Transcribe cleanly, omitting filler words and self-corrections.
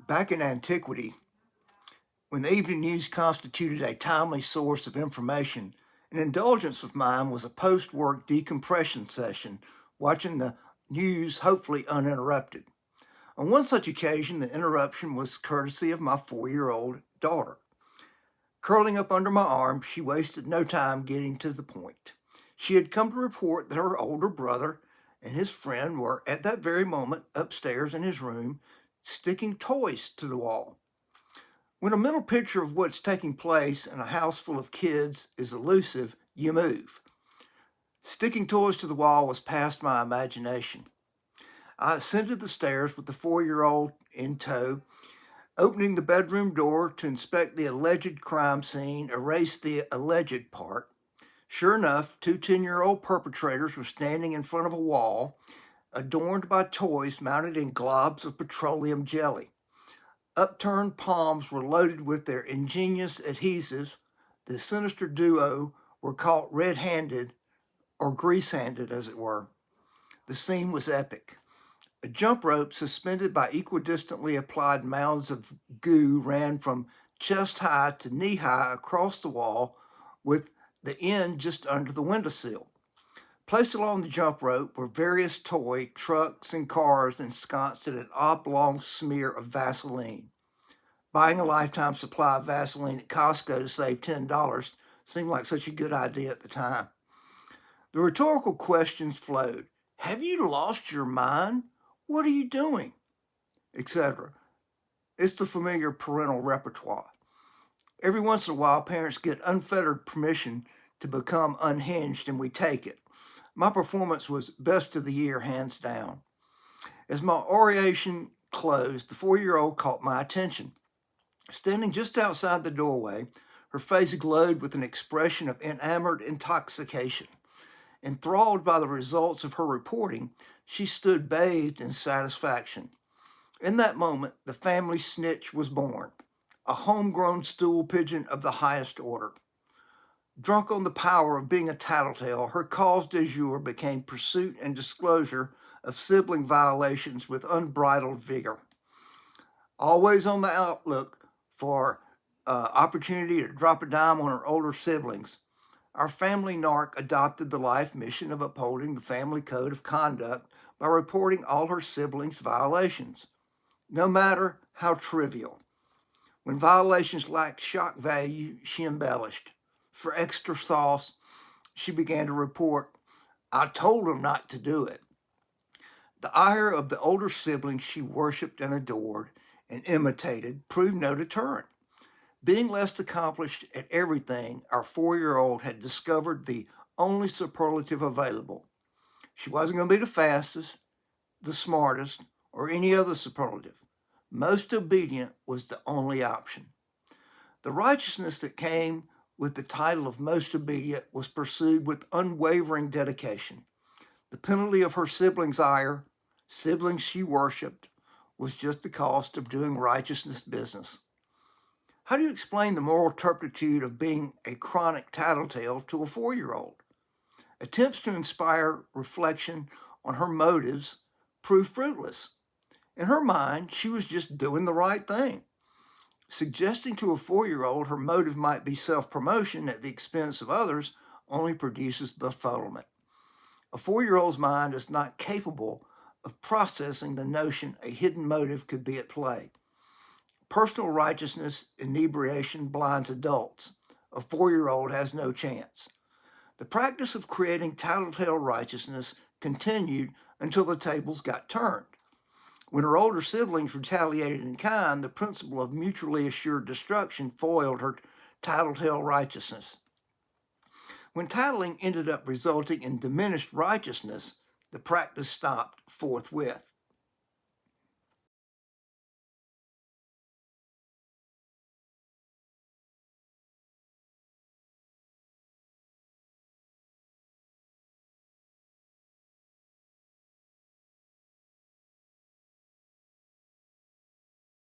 Back in antiquity, when the evening news constituted a timely source of information, an indulgence of mine was a post work decompression session, watching the news hopefully uninterrupted. On one such occasion, the interruption was courtesy of my 4-year-old daughter. Curling up under my arm, she wasted no time getting to the point. She had come to report that her older brother and his friend were at that very moment upstairs in his room sticking toys to the wall. When a mental picture of what's taking place in a house full of kids is elusive, you move. Sticking toys to the wall was past my imagination. I ascended the stairs with the 4-year-old in tow, opening the bedroom door to inspect the alleged crime scene, erase the alleged part. Sure enough, two 10-year-old perpetrators were standing in front of a wall, adorned by toys mounted in globs of petroleum jelly. Upturned palms were loaded with their ingenious adhesives. The sinister duo were caught red-handed, or grease-handed as it were. The scene was epic. A jump rope suspended by equidistantly applied mounds of goo ran from chest high to knee high across the wall, with the end just under the windowsill. Placed along the jump rope were various toy trucks and cars ensconced in an oblong smear of Vaseline. Buying a lifetime supply of Vaseline at Costco to save $10 seemed like such a good idea at the time. The rhetorical questions flowed. Have you lost your mind? What are you doing? Etc. It's the familiar parental repertoire. Every once in a while, parents get unfettered permission to become unhinged, and we take it. My performance was best of the year, hands down. As my oration closed, the 4-year-old caught my attention. Standing just outside the doorway, her face glowed with an expression of enamored intoxication. Enthralled by the results of her reporting, she stood bathed in satisfaction. In that moment, the family snitch was born, a homegrown stool pigeon of the highest order. Drunk on the power of being a tattletale, her cause du jour became pursuit and disclosure of sibling violations with unbridled vigor. Always on the outlook for opportunity to drop a dime on her older siblings, our family narc adopted the life mission of upholding the family code of conduct by reporting all her siblings' violations, no matter how trivial. When violations lacked shock value, she embellished. For extra sauce, she began to report, I told him not to do it. The ire of the older siblings she worshipped and adored and imitated proved no deterrent. Being less accomplished at everything, our 4-year-old had discovered the only superlative available. She wasn't going to be the fastest, the smartest, or any other superlative. Most obedient was the only option. The righteousness that came with the title of most obedient was pursued with unwavering dedication. The penalty of her siblings' ire, siblings she worshipped, was just the cost of doing righteousness business. How do you explain the moral turpitude of being a chronic tattletale to a 4-year-old? Attempts to inspire reflection on her motives proved fruitless. In her mind, she was just doing the right thing. Suggesting to a 4-year-old her motive might be self-promotion at the expense of others only produces befuddlement. A 4-year-old's mind is not capable of processing the notion a hidden motive could be at play. Personal righteousness inebriation blinds adults. A 4-year-old has no chance. The practice of creating tattletale righteousness continued until the tables got turned. When her older siblings retaliated in kind, the principle of mutually assured destruction foiled her tattletale righteousness. When tattling ended up resulting in diminished righteousness, the practice stopped forthwith.